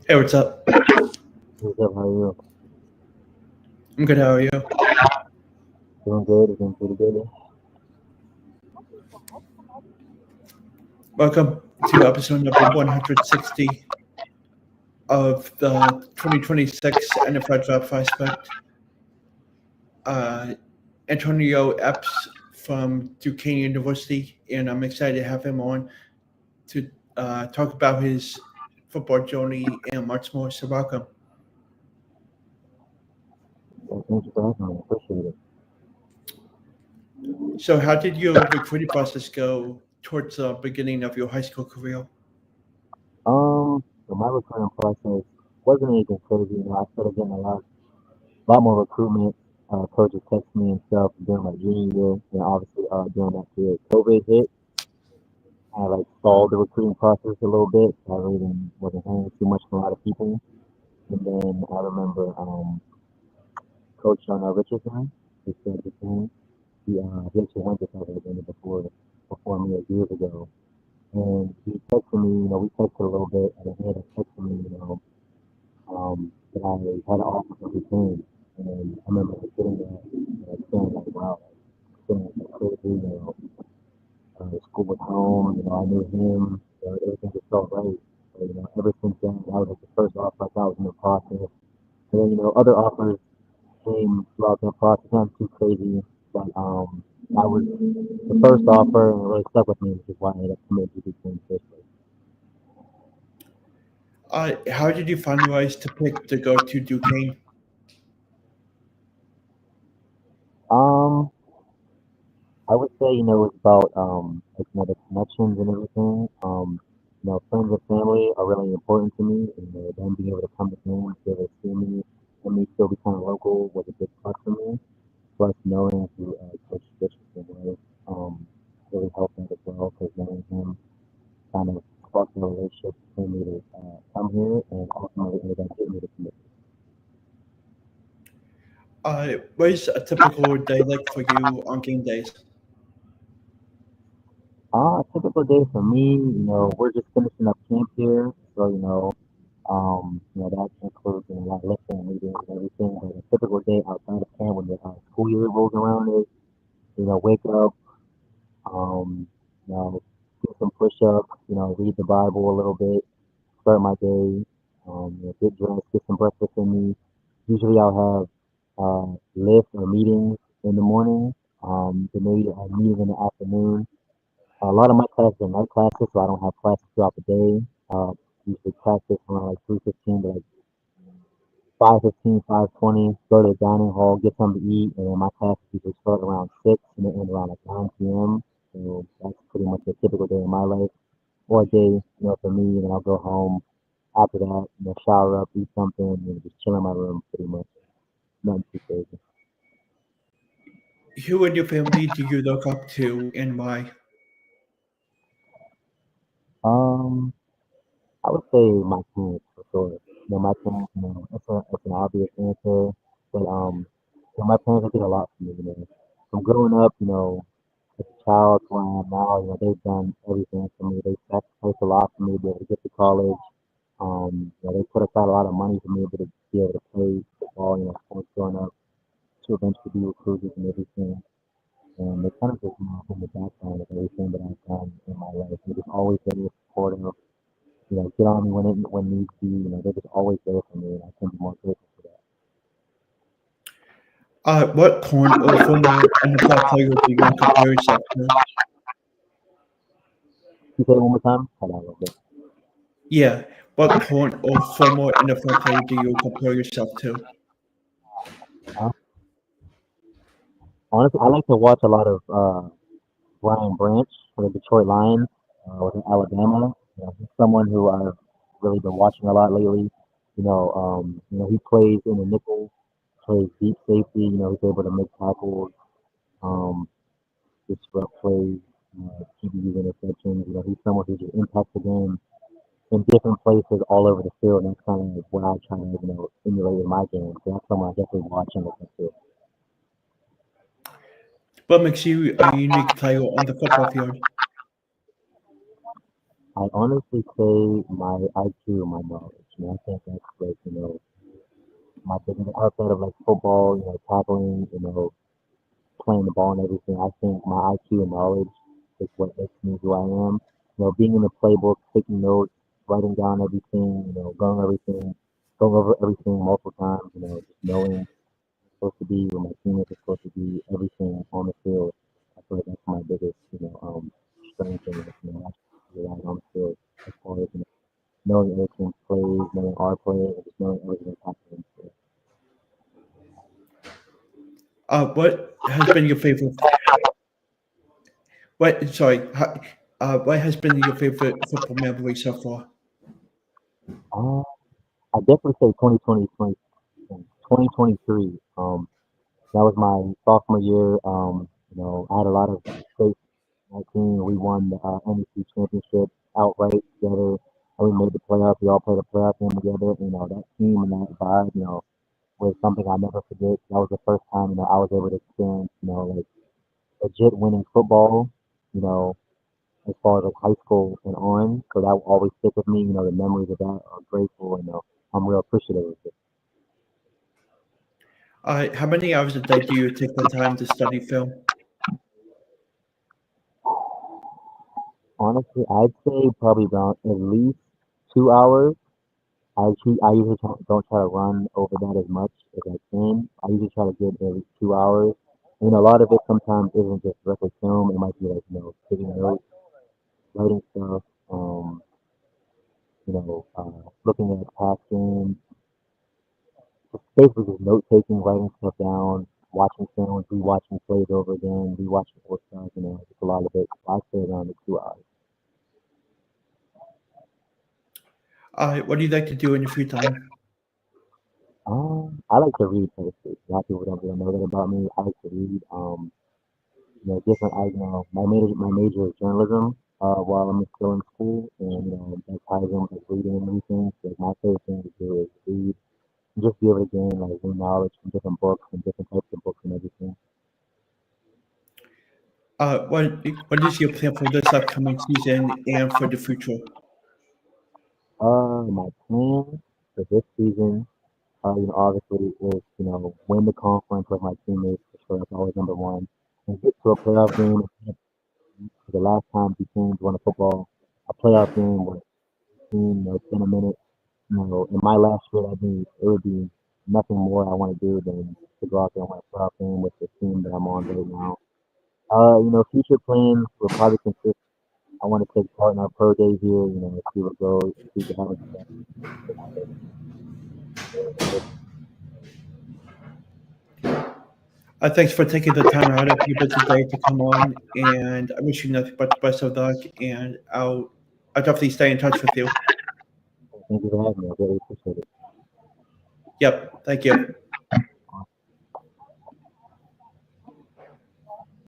Hey, what's up? What's up? How are you? I'm good. How are you? Doing good. Doing pretty good. Welcome to episode number 160 of the 2026 NFL Draft Prospect. Uh, Antonio Epps from Duquesne University, and I'm excited to have him on to talk about his football journey and much more. So, welcome. Thank you for having me. Appreciate it. So, how did your recruiting process go towards the beginning of your high school career? So my recruiting process wasn't anything crazy. I started getting a lot more recruitment. Coaches text me and stuff during my junior year, and obviously during that period, COVID hit. I like stalled the recruiting process a little bit. So I really wasn't hearing too much from a lot of people. And then I remember Coach Richardson, he said the thing. He actually went to South Alabama before me years ago. And he texted me, we texted a little bit, and he had texted me, that I had an offer for Duquesne. And I remember sitting there, saying, like, wow, feeling like crazy, the school was home, I knew him, everything just felt right. So, ever since then, that was like the first offer I thought was in the process. And then, other offers came throughout that process, not too crazy, but I was the first offer, and it really stuck with me, which is why I ended up committing to Duquesne first. How did you finalize to pick to go to Duquesne? Um, I would say, it's about like, the connections and everything. Friends and family are really important to me, and them being able to come to games, be able to see me, and me still be kind of local was a big plus for me. Plus, knowing who Coach Richardson was, really helped me as well, because knowing him kind of sparked a relationship between me to come here, and ultimately ended up getting me to commit. What is a typical day like for you on game days? A typical day for me, we're just finishing up camp here, so that includes a lot of lifting and meetings and everything. But a typical day outside of camp when the school year rolls around is, wake up, um, do some push-ups, read the Bible a little bit, start my day, get dressed, get some breakfast in me. Usually I'll have lifts or meetings in the morning, then maybe a meeting in the afternoon. A lot of my classes are night classes, so I don't have classes throughout the day. Usually practice around like 3:15 to like 5:15, 5:20. Go to the dining hall, get something to eat, and then my classes usually start around 6 and they end around like 9 p.m. So that's pretty much a typical day in my life or a day, for me. And then I'll go home after that, shower up, eat something, and just chill in my room pretty much. Nothing too crazy. Who in your family do you look up to and why? Um, I would say my parents for sure. My parents, it's an obvious answer, but my parents did a lot for me. From growing up, as a child to where I am now, they've done everything for me. They sacrificed a lot for me to be able to get to college. They put aside a lot of money for me to be able to play football, sports growing up, to eventually be recruited and everything. And they kind of just, from the background of everything that I've done in my life. They're just always very supportive, get on me when needs be. They're just always there for me, and I couldn't be more grateful for that. What current or former NFL player do you compare yourself to? Can you say it one more time? Hold on a little bit. Yeah, what current or former NFL player do you compare yourself to? Uh, Honestly, I like to watch a lot of Brian Branch for the Detroit Lions with Alabama. He's someone who I've really been watching a lot lately. He plays in the nickel, plays deep safety. He's able to make tackles, um, disrupt plays, TDs, interceptions. He's someone who just impacts the game in different places all over the field, and that's kind of what I try to, emulate in my game. So that's someone I definitely watch and listen to. What makes you a unique player on the football field? I honestly say my IQ, my knowledge. I think that's like, my biggest outside of like football, tackling, playing the ball and everything. I think my IQ and knowledge is what makes me who I am. Being in the playbook, taking notes, writing down everything, going over everything multiple times, just knowing what's supposed to be, where my teammates are supposed to be, everything on the field. I feel like that's my biggest, strength and, actually on the field as far as, knowing other team's plays, knowing our plays, and just knowing everything that's happening. What has been your favorite? What has been your favorite football memory so far? Uh, I definitely say 2023. That was my sophomore year. I had a lot of faith in my team. We won the NEC championship outright together, and we made the playoffs. We all played a playoff game together. That team and that vibe, was something I'll never forget. That was the first time, I was able to experience, like legit winning football, you know, as far as like high school and on. So that will always stick with me. The memories of that are grateful, and I'm real appreciative of it. How many hours a day do you take the time to study film? Honestly, I'd say probably around at least 2 hours. I usually don't try to run over that as much as I can. I usually try to get at least 2 hours. A lot of it sometimes isn't just directly film. It might be like, taking notes, writing stuff, looking at past games, just basically just note taking, writing stuff down, watching films, rewatching plays over again, rewatching old stuff, just a lot of it. I'd say around the 2 hours. What do you like to do in your free time? I like to read mostly. A lot of people don't really know that about me. I like to read. Different. My major is journalism. While I'm still in school, and that ties in with like, reading and everything. So my favorite thing to do is read and just be able to gain like new knowledge from different books and different types of books and everything. What is your plan for this upcoming season and for the future? My plan for this season, obviously is win the conference with my teammates for sure. That's always number one. And get to a playoff game. The last time two teams won a playoff game was team, it's been a minute. In my last year, it would be nothing more I want to do than to go out there and win a playoff game with the team that I'm on right now. Future plans will probably consist. I want to take part in our pro day here. See what goes, see what happens. Thanks for taking the time out of your busy day to come on, and I wish you nothing but the best of luck. And I'll definitely stay in touch with you. Thank you for having me. I really appreciate it. Yep, thank you.